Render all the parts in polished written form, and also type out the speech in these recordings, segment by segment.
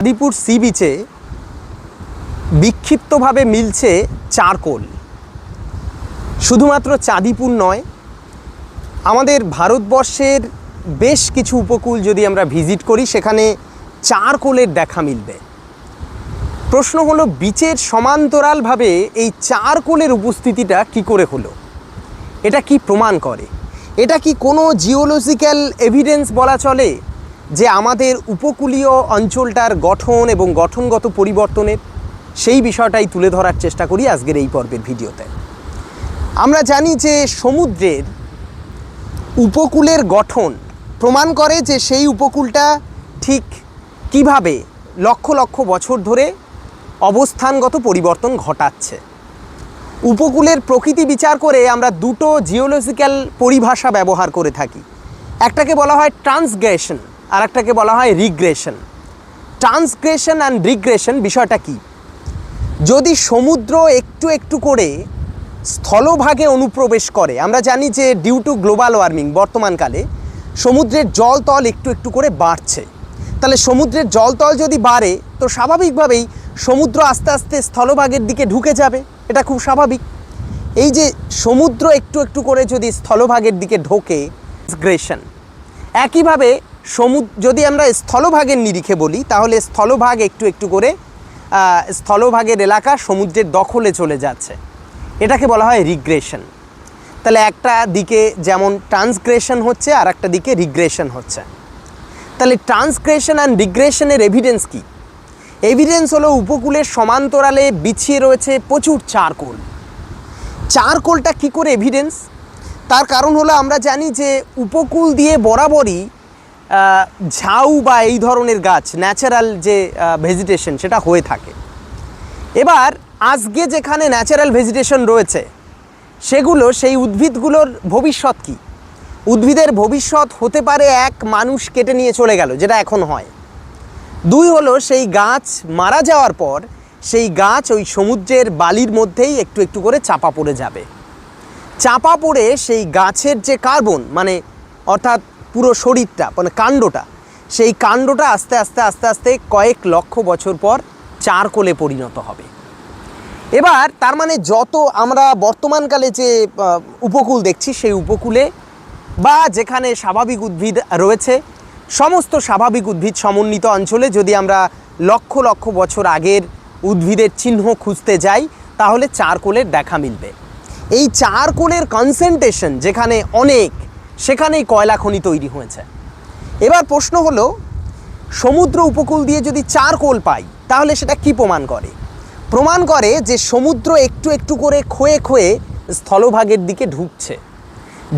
Chandipur C বিচে বিক্ষিপ্তভাবে মিলছে চারকোল। শুধুমাত্র চাঁদিপুর নয়, আমাদের ভারতবর্ষের বেশ কিছু উপকূল যদি আমরা ভিজিট করি সেখানে চারকোলের দেখা মিলবে। প্রশ্ন হলো, বিচের সমান্তরালভাবে এই চারকোলের উপস্থিতিটা কি করে হলো? এটা কি প্রমাণ করে? এটা কি কোনো জিওলজিক্যাল এভিডেন্স বলা চলে যে আমাদের উপকূলীয় অঞ্চলটার গঠন এবং গঠনগত পরিবর্তনের? সেই বিষয়টাই তুলে ধরার চেষ্টা করি আজকের এই পর্বের ভিডিওতে। আমরা জানি যে সমুদ্রের উপকূলের গঠন প্রমাণ করে যে সেই উপকূলটা ঠিক কিভাবে লক্ষ লক্ষ বছর ধরে অবস্থানগত পরিবর্তন ঘটাচ্ছে। উপকূলের প্রকৃতি বিচার করে আমরা দুটো জিওলজিক্যাল পরিভাষা ব্যবহার করে থাকি। একটাকে বলা হয় ট্রান্সগ্রেশন আর একটাকে বলা হয় রিগ্রেশন। ট্রান্সগ্রেশন অ্যান্ড রিগ্রেশন বিষয়টা কি? যদি সমুদ্র একটু একটু করে স্থলভাগে অনুপ্রবেশ করে, আমরা জানি যে ডিউ টু গ্লোবাল ওয়ার্মিং বর্তমানকালে সমুদ্রের জলতল একটু একটু করে বাড়ছে। তাহলে সমুদ্রের জলতল যদি বাড়ে তো স্বাভাবিকভাবেই সমুদ্র আস্তে আস্তে স্থলভাগের দিকে ঢুকে যাবে, এটা খুব স্বাভাবিক। এই যে সমুদ্র একটু একটু করে যদি স্থলভাগের দিকে ঢোকে, ট্রান্সগ্রেশন। একইভাবে যদি আমরা স্থলভাগের নিরিখে বলি তাহলে স্থলভাগ একটু একটু করে স্থলভাগের এলাকা সমুদ্রের দখলে চলে যাচ্ছে, এটাকে বলা হয় রিগ্রেশন। তাহলে একটা দিকে যেমন ট্রান্সগ্রেশন হচ্ছে আর একটা দিকে রিগ্রেশন হচ্ছে। তাহলে ট্রান্সগ্রেশন অ্যান্ড রিগ্রেশনের এভিডেন্স কি? এভিডেন্স হলো উপকূলের সমান্তরালে বিছিয়ে রয়েছে প্রচুর চারকোল। চারকোলটা কী করে এভিডেন্স? তার কারণ হলো আমরা জানি যে উপকূল দিয়ে বরাবরই ঝাউ বা এই ধরনের গাছ, ন্যাচারাল যে ভেজিটেশন সেটা হয়ে থাকে। এবার আজকে যেখানে ন্যাচারাল ভেজিটেশন রয়েছে সেগুলো, সেই উদ্ভিদগুলোর ভবিষ্যৎ কী? উদ্ভিদের ভবিষ্যৎ হতে পারে এক, মানুষ কেটে নিয়ে চলে গেল, যেটা এখন হয়। দুই হলো সেই গাছ মারা যাওয়ার পর সেই গাছ ওই সমুদ্রের বালির মধ্যেই একটু একটু করে চাপা পড়ে যাবে। চাপা পড়ে সেই গাছের যে কার্বন, মানে অর্থাৎ পুরো শরীরটা, মানে কাণ্ডটা, সেই কাণ্ডটা আস্তে আস্তে আস্তে আস্তে কয়েক লক্ষ বছর পর চারকোলে পরিণত হবে। এবার তার মানে যত আমরা বর্তমানকালে যে উপকূল দেখছি সেই উপকূলে বা যেখানে স্বাভাবিক উদ্ভিদ রয়েছে, সমস্ত স্বাভাবিক উদ্ভিদ সমন্বিত অঞ্চলে যদি আমরা লক্ষ লক্ষ বছর আগের উদ্ভিদের চিহ্ন খুঁজতে যাই তাহলে চারকোলের দেখা মিলবে। এই চারকোলের কনসেন্ট্রেশন যেখানে অনেক, সেখানেই কয়লা খনি তৈরি হয়েছে। এবার প্রশ্ন হলো, সমুদ্র উপকূল দিয়ে যদি চারকোল পাই তাহলে সেটা কি প্রমাণ করে? প্রমাণ করে যে সমুদ্র একটু একটু করে ক্ষয়ে ক্ষয়ে স্থলভাগের দিকে ঢুকছে,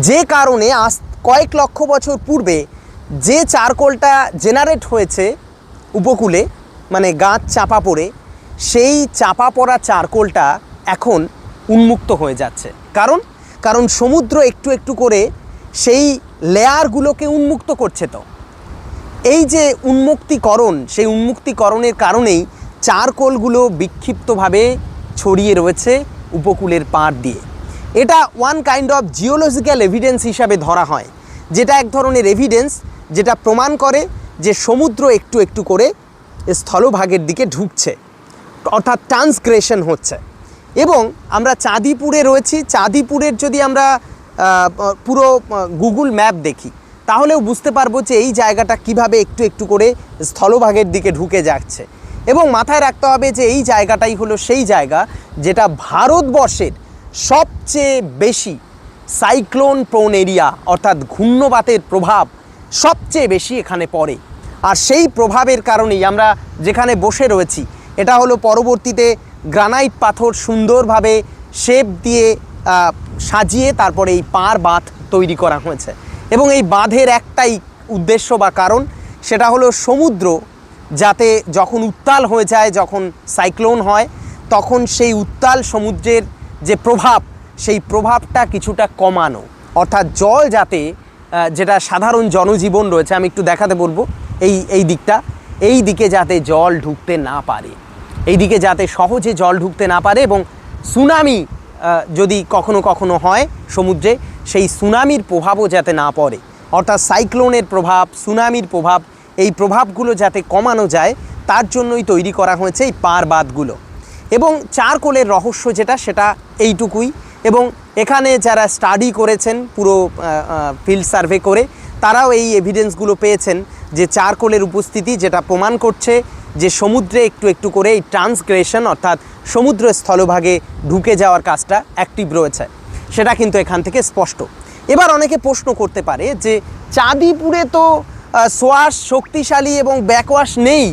যে কারণে আজ কয়েক লক্ষ বছর পূর্বে যে চারকোলটা জেনারেট হয়েছে উপকূলে, মানে গাছ চাপা পড়ে, সেই চাপা পড়া চারকোলটা এখন উন্মুক্ত হয়ে যাচ্ছে। কারণ সমুদ্র একটু একটু করে সেই লেয়ারগুলোকে উন্মুক্ত করছে। তো এই যে উন্মুক্তিকরণ, সেই উন্মুক্তিকরণের কারণেই চারকোলগুলো বিক্ষিপ্তভাবে ছড়িয়ে রয়েছে উপকূলের পাড় দিয়ে। এটা one kind of geological evidence হিসাবে ধরা হয়, যেটা এক ধরনের এভিডেন্স যেটা প্রমাণ করে যে সমুদ্র একটু একটু করে স্থলভাগের দিকে ঢুকছে, অর্থাৎ ট্রান্সগ্রেশন হচ্ছে। এবং আমরা চাঁদিপুরে রয়েছি, চাঁদিপুরের যদি আমরা পুরো গুগল ম্যাপ দেখি তাহলেও বুঝতে পারবো যে এই জায়গাটা কিভাবে একটু একটু করে স্থলভাগের দিকে ঢুকে যাচ্ছে। এবং মাথায় রাখতে হবে যে এই জায়গাটাই হলো সেই জায়গা যেটা ভারতবর্ষের সবচেয়ে বেশি সাইক্লোন প্রোন এরিয়া, অর্থাৎ ঘূর্ণবাতের প্রভাব সবচেয়ে বেশি এখানে পড়ে। আর সেই প্রভাবের কারণেই আমরা যেখানে বসে রয়েছি এটা হলো পরবর্তীতে গ্রানাইট পাথর সুন্দরভাবে শেপ দিয়ে সাজিয়ে তারপরে এই পার বাঁধ তৈরি করা হয়েছে। এবং এই বাঁধের একটাই উদ্দেশ্য বা কারণ, সেটা হলো সমুদ্র যাতে যখন উত্তাল হয়ে যায়, যখন সাইক্লোন হয়, তখন সেই উত্তাল সমুদ্রের যে প্রভাব, সেই প্রভাবটা কিছুটা কমানো, অর্থাৎ জল যাতে, যেটা সাধারণ জনজীবন রয়েছে, আমি একটু দেখাতে বলবো এই দিকটা, এই দিকে যাতে জল ঢুকতে না পারে, এই দিকে যাতে সহজে জল ঢুকতে না পারে। এবং সুনামি যদি কখনো কখনো হয় সমুদ্রে, সেই সুনামির প্রভাবও যাতে না পড়ে, অর্থাৎ সাইক্লোনের প্রভাব, সুনামির প্রভাব, এই প্রভাবগুলো যাতে কমানো যায় তার জন্যই তৈরি করা হয়েছে এই পারবাদগুলো। এবং চারকোলের রহস্য যেটা সেটা এইটুকুই। এবং এখানে যারা স্টাডি করেছেন পুরো ফিল্ড সার্ভে করে, তারাও এই এভিডেন্সগুলো পেয়েছেন যে চারকোলের উপস্থিতি, যেটা প্রমাণ করছে যে সমুদ্রে একটু একটু করে এই ট্রান্সগ্রেশন অর্থাৎ সমুদ্র স্থলভাগে ঢুকে যাওয়ার কাজটা অ্যাক্টিভ রয়েছে, সেটা কিন্তু এখান থেকে স্পষ্ট। এবার অনেকে প্রশ্ন করতে পারে যে চাঁদিপুরে তো সোয়াশ শক্তিশালী এবং ব্যাকওয়াশ নেই,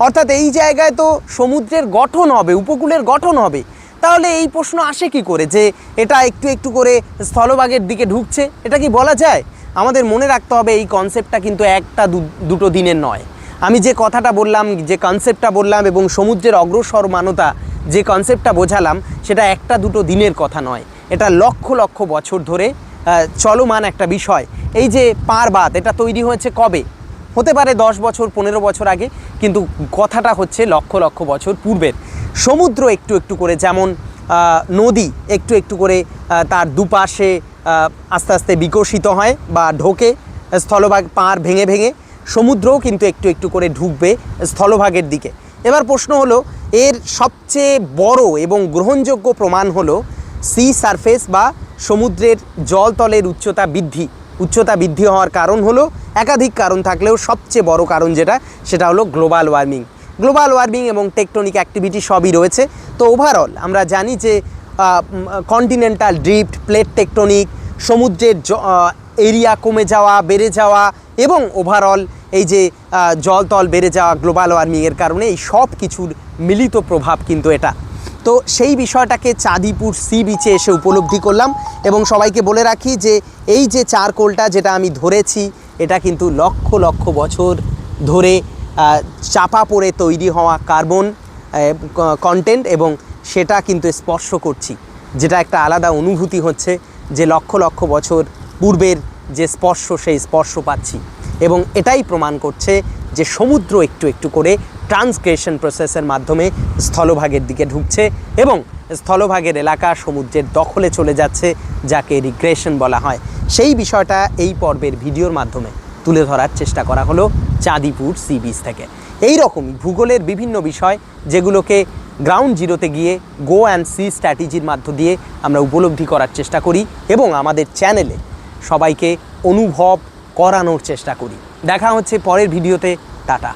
অর্থাৎ এই জায়গায় তো সমুদ্রের গঠন হবে, উপকূলের গঠন হবে, তাহলে এই প্রশ্ন আসে কি করে যে এটা একটু একটু করে স্থলভাগের দিকে ঢুকছে? এটা কি বলা যায়? আমাদের মনে রাখতে হবে এই কনসেপ্টটা কিন্তু একটা দুটো দিনের নয়। আমি যে কথাটা বললাম, যে কনসেপ্টটা বললাম এবং সমুদ্রের অগ্রসরমানতা যে কনসেপ্টটা বোঝালাম, সেটা একটা দুটো দিনের কথা নয়, এটা লক্ষ লক্ষ বছর ধরে চলমান একটা বিষয়। এই যে পারবাদ, এটা তৈরি হয়েছে কবে? হতে পারে 10 বছর 15 বছর আগে, কিন্তু কথাটা হচ্ছে লক্ষ লক্ষ বছর পূর্বের। সমুদ্র একটু একটু করে, যেমন নদী একটু একটু করে তার দুপাশে আস্তে আস্তে বিকশিত হয় বা ঢোকে স্থলভাগ পার ভেঙে ভেঙে, সমুদ্রও কিন্তু একটু একটু করে ঢুকবে স্থলভাগের দিকে। এবার প্রশ্ন হলো, এর সবচেয়ে বড় এবং গ্রহণযোগ্য প্রমাণ হলো সি সারফেস বা সমুদ্রের জলতলের উচ্চতা বৃদ্ধি হওয়ার কারণ হলো একাধিক কারণ থাকলেও সবচেয়ে বড় কারণ যেটা, সেটা হলো গ্লোবাল ওয়ার্মিং এবং টেকটনিক অ্যাক্টিভিটি সবই রয়েছে। তো ওভারঅল আমরা জানি যে কন্টিনেন্টাল ড্রিফট, প্লেট টেকটনিক, সমুদ্রের এরিয়া কমে যাওয়া, বেড়ে যাওয়া এবং ওভারঅল এই যে জলতল বেড়ে যাওয়া গ্লোবাল ওয়ার্মিংয়ের কারণে, এই সব কিছুর মিলিত প্রভাব কিন্তু এটা। তো সেই বিষয়টাকে চাঁদিপুর সি বিচে এসে উপলব্ধি করলাম। এবং সবাইকে বলে রাখি যে এই যে চারকোলটা যেটা আমি ধরেছি, এটা কিন্তু লক্ষ লক্ষ বছর ধরে চাপা পড়ে তৈরি হওয়া কার্বন কন্টেন্ট, এবং সেটা কিন্তু স্পর্শ করছি, যেটা একটা আলাদা অনুভূতি হচ্ছে যে লক্ষ লক্ষ বছর পূর্বের যে স্পর্শ, সেই স্পর্শ পাচ্ছি। এবং এটাই প্রমাণ করছে যে সমুদ্র একটু একটু করে ট্রান্সগ্রেশন প্রসেসের মাধ্যমে স্থলভাগের দিকে ঢুকছে এবং স্থলভাগের এলাকা সমুদ্রের দখলে চলে যাচ্ছে, যাকে রিগ্রেশন বলা হয়। সেই বিষয়টা এই পর্বের ভিডিওর মাধ্যমে তুলে ধরার চেষ্টা করা হলো চাঁদিপুর সি বিচ থেকে। এই রকমই ভূগোলের বিভিন্ন বিষয় যেগুলোকে গ্রাউন্ড জিরোতে গিয়ে গো অ্যান্ড সি স্ট্র্যাটেজির মধ্য দিয়ে আমরা উপলব্ধি করার চেষ্টা করি এবং আমাদের চ্যানেলে সবাইকে অনুভব করানোর চেষ্টা করি। দেখা হচ্ছে পরের ভিডিওতে। টাটা।